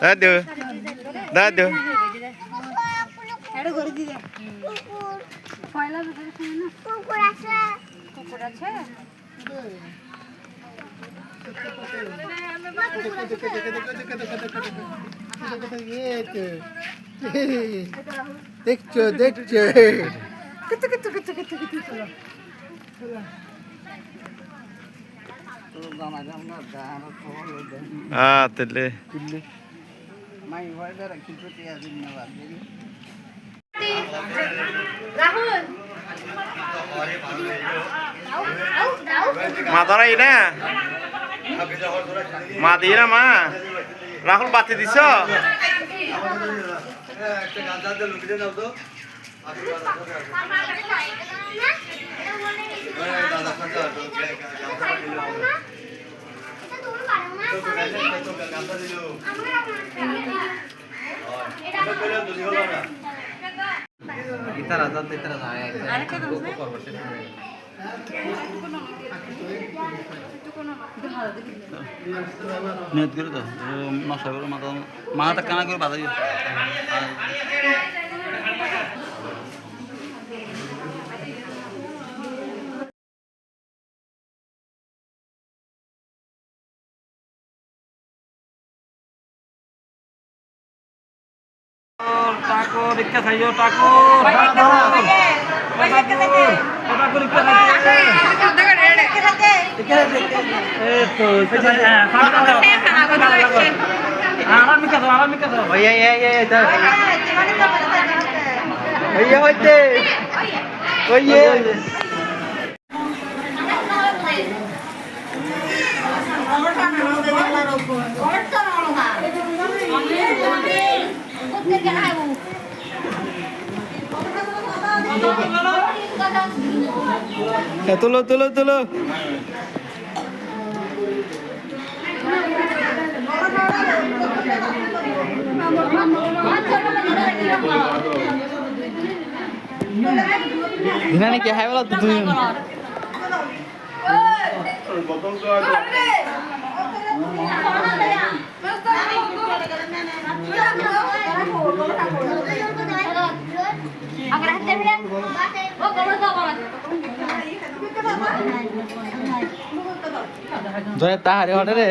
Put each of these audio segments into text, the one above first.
দাদু দাদু কুকুর আছে দেখছো দেখছো তেলে মা ধরাই না মা দিয়ে না মা রাহুল বাতি দিছ নিয়ত করে তো নশা করে মাথাটা কানা করে বাধা দিয়ে টাকো রিক্কা খাইও টাকো তুলো তুলো তুলো ইনানে কি হাই বলা তুই জয় তাহারে হটে রে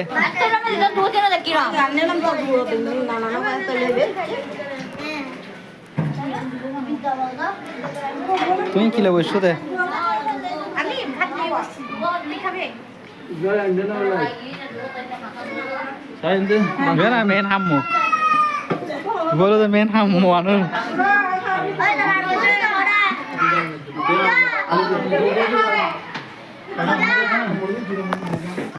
তুমি কি লাগবে শুতে মেন হাম্মু বলো তো মেন হাম্মু আনো